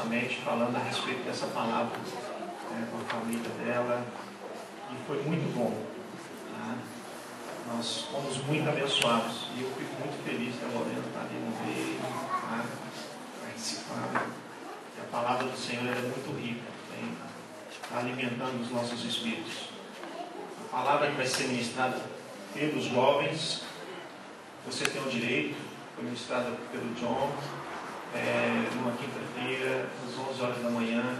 justamente falando a respeito dessa palavra, com a família dela, e foi muito bom. Tá? Nós fomos muito abençoados, e eu fico muito feliz que a Lorena está ali no meio, tá? Participando. E a palavra do Senhor é muito rica, está alimentando os nossos espíritos. A palavra que vai ser ministrada pelos jovens, você tem o direito, foi ministrada pelo John, numa quinta-feira, às 11 horas da manhã,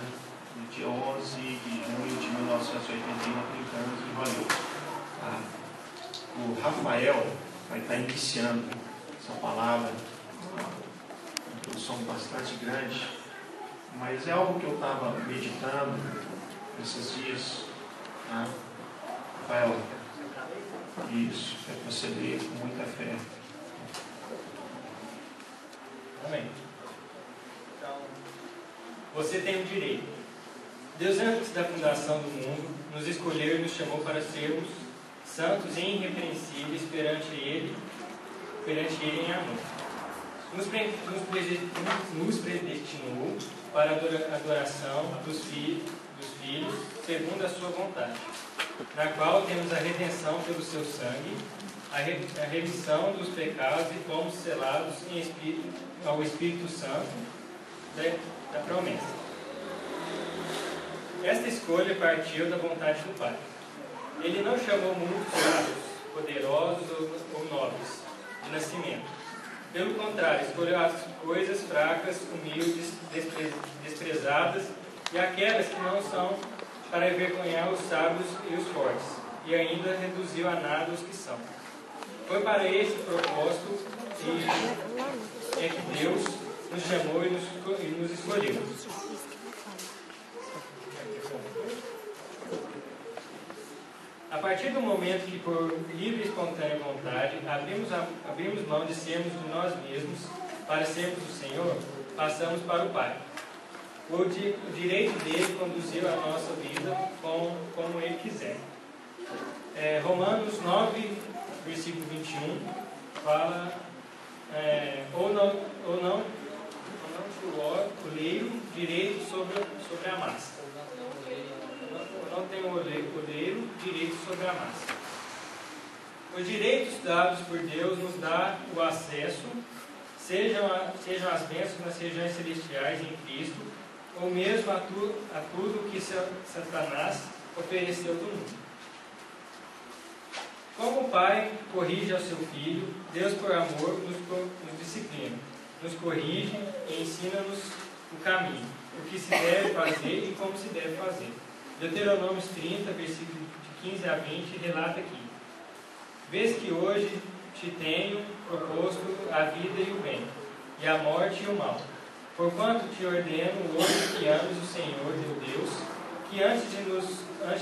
no dia 11 de junho de 1981, aqui em Hollywood. Tá? O Rafael vai estar iniciando essa palavra, uma introdução bastante grande, mas é algo que eu estava meditando esses dias. Tá? Rafael, isso, é que você lê com muita fé. Amém. Então, você tem o direito. Deus, antes da fundação do mundo, nos escolheu e nos chamou para sermos santos e irrepreensíveis perante Ele em amor. Nos predestinou para a adoração dos filhos, segundo a sua vontade, na qual temos a redenção pelo seu sangue, a remissão dos pecados e fomos selados ao Espírito Santo da promessa. Esta escolha partiu da vontade do Pai. Ele não chamou muitos sábios, poderosos ou nobres de nascimento. Pelo contrário, escolheu as coisas fracas, humildes, desprezadas e aquelas que não são, para envergonhar os sábios e os fortes, e ainda reduziu a nada os que são. Foi para esse propósito que Deus nos chamou e nos escolheu. A partir do momento que, por livre e espontânea vontade, abrimos mão de sermos de nós mesmos para sermos do Senhor, passamos para o Pai. O direito dele conduziu a nossa vida como ele quiser. Romanos 9, versículo 21, fala: ou não o oleiro direito sobre a massa. Não tem o oleiro direito sobre a massa. Os direitos dados por Deus nos dá o acesso, sejam as bênçãos nas regiões celestiais em Cristo, ou mesmo a tudo que Satanás ofereceu do mundo. Como o Pai corrige ao seu Filho, Deus por amor nos disciplina, nos corrige e ensina-nos o caminho, o que se deve fazer e como se deve fazer. Deuteronômio 30, versículo de 15 a 20, relata aqui: Vês que hoje te tenho proposto a vida e o bem, e a morte e o mal. Porquanto te ordeno hoje que ames o Senhor teu Deus, que antes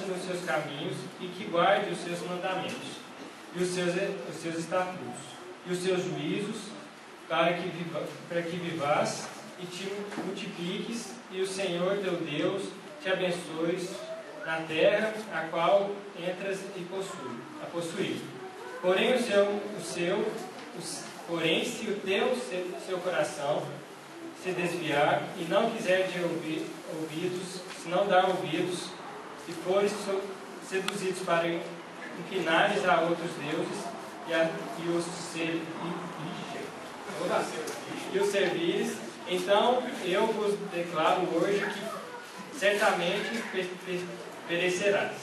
nos seus caminhos e que guarde os seus mandamentos, e os seus estatutos, e os seus juízos, para que vivas e te multipliques, e o Senhor teu Deus te abençoe na terra a qual entras e possuir. Porém, se o seu coração se desviar e não quiser de ouvidos, se não dar ouvidos, e fores seduzidos para inclinares a outros deuses e os servires, então eu vos declaro hoje que certamente perecerás.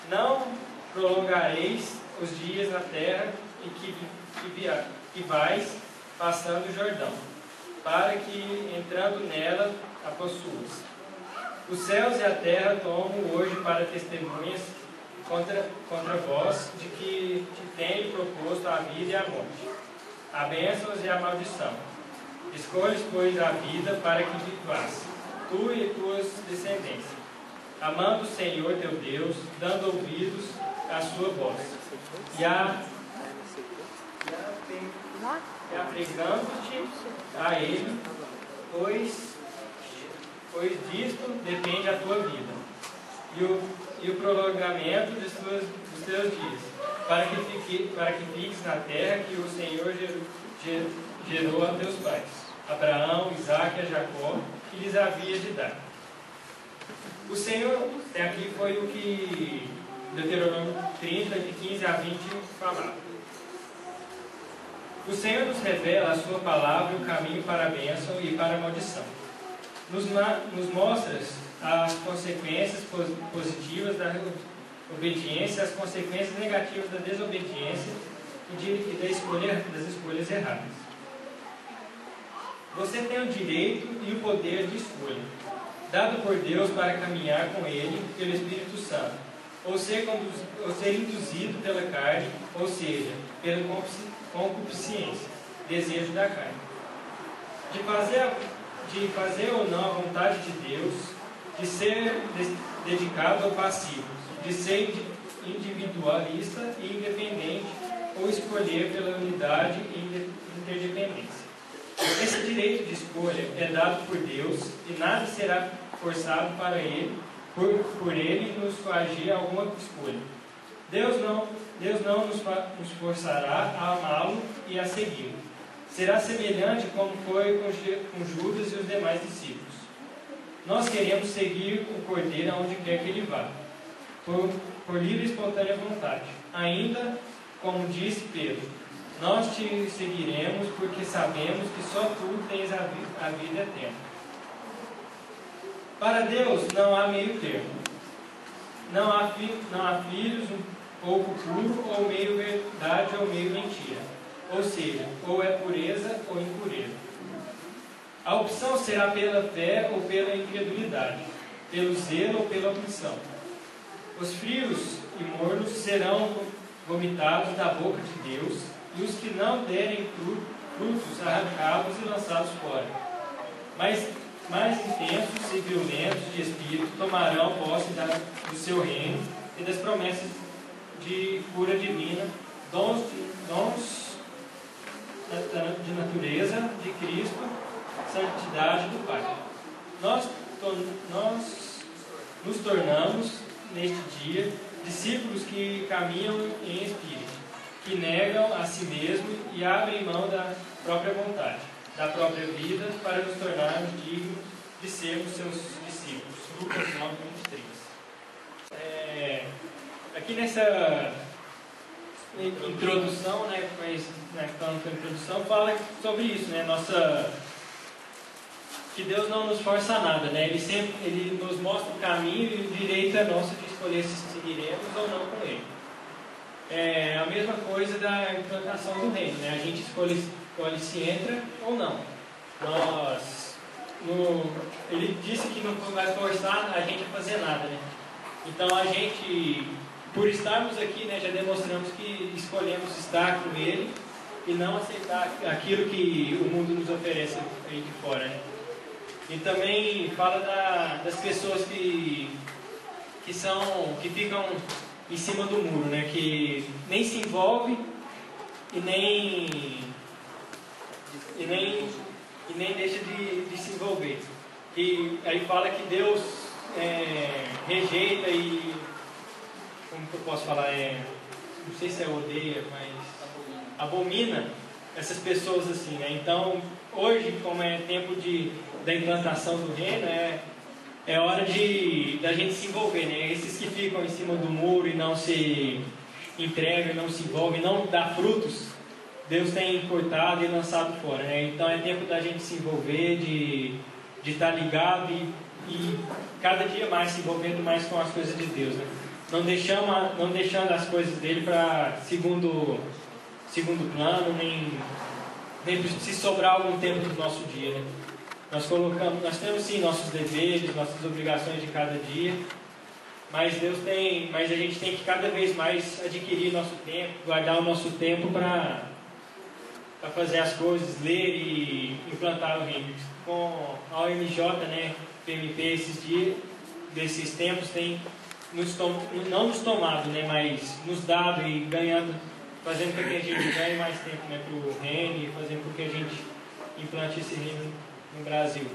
Não prolongareis os dias na terra em que vais passando o Jordão, para que, entrando nela, a possuas. Os céus e a terra tomo hoje para testemunhas contra vós, de que te tenho proposto a vida e a morte, a bênção e a maldição. Escolhes, pois, a vida para que vivas, tu e tuas descendências, amando o Senhor teu Deus, dando ouvidos à sua voz, e apregando-te a Ele, pois disto depende a tua vida, e o prolongamento dos teus dias, para que fiques na terra que o Senhor gerou a teus pais, Abraão, Isaque e Jacó, que lhes havia de dar. O Senhor, até aqui foi o que Deuteronômio 30, de 15 a 20, falava. O Senhor nos revela a sua palavra e o caminho para a bênção e para a maldição. Nos mostra as consequências positivas da obediência, as consequências negativas da desobediência e das escolhas erradas. Você tem o direito e o poder de escolha, dado por Deus para caminhar com Ele pelo Espírito Santo, ou ser induzido pela carne, ou seja, pela concupiscência, desejo da carne. De fazer ou não a vontade de Deus, de ser dedicado ou passivo, de ser individualista e independente, ou escolher pela unidade e interdependência. Esse direito de escolha é dado por Deus e nada será forçado para Ele, por Ele nos coagir a alguma escolha. Deus não nos forçará a amá-lo e a segui-lo. Será semelhante como foi com Judas e os demais discípulos. Nós queremos seguir o Cordeiro aonde quer que ele vá, por livre e espontânea vontade. Ainda, como disse Pedro, nós te seguiremos porque sabemos que só tu tens a vida eterna. Para Deus não há meio termo. Não há filhos um pouco puro, ou meio verdade, ou meio mentira. Ou seja, ou é pureza ou impureza. A opção será pela fé ou pela incredulidade, pelo zelo ou pela omissão. Os frios e mornos serão vomitados da boca de Deus, e os que não derem frutos arrancados e lançados fora. Mas mais intensos e violentos de espírito tomarão posse do seu reino e das promessas de cura divina, dons de natureza de Cristo, santidade do Pai. Nós nos tornamos, neste dia, discípulos que caminham em espírito, que negam a si mesmo e abrem mão da própria vontade, da própria vida, para nos tornarmos dignos de sermos seus discípulos. Lucas 9, 23. Aqui nessa introdução, fala sobre isso, que Deus não nos força a nada, Ele nos mostra o caminho e o direito é nosso de escolher se seguiremos ou não com Ele. É a mesma coisa da implantação do reino, A gente escolhe se entra ou não. Ele disse que não vai forçar a gente a fazer nada, Então a gente, por estarmos aqui, já demonstramos que escolhemos estar com Ele e não aceitar aquilo que o mundo nos oferece aí de fora, E também fala das pessoas que ficam em cima do muro, que nem se envolve e nem deixa de se envolver. E aí fala que Deus rejeita e, como que eu posso falar, não sei se odeia, mas abomina essas pessoas assim, Então, hoje, como é tempo da implantação do reino, é hora da gente se envolver, Esses que ficam em cima do muro e não se entregam, não se envolvem, não dá frutos, Deus tem cortado e lançado fora, Então é tempo da gente se envolver, de estar ligado e cada dia mais se envolvendo mais com as coisas de Deus, Não deixando as coisas dele para segundo plano, nem se sobrar algum tempo do nosso dia, Nós temos sim nossos deveres, nossas obrigações de cada dia, mas a gente tem que cada vez mais adquirir nosso tempo, guardar o nosso tempo para fazer as coisas, ler e implantar o reino. Com a OMJ, PMP, desses tempos tem não nos tomado, mas nos dado e ganhando, fazendo com que a gente ganhe mais tempo para o reino e fazendo com que a gente implante esse reino no Brasil.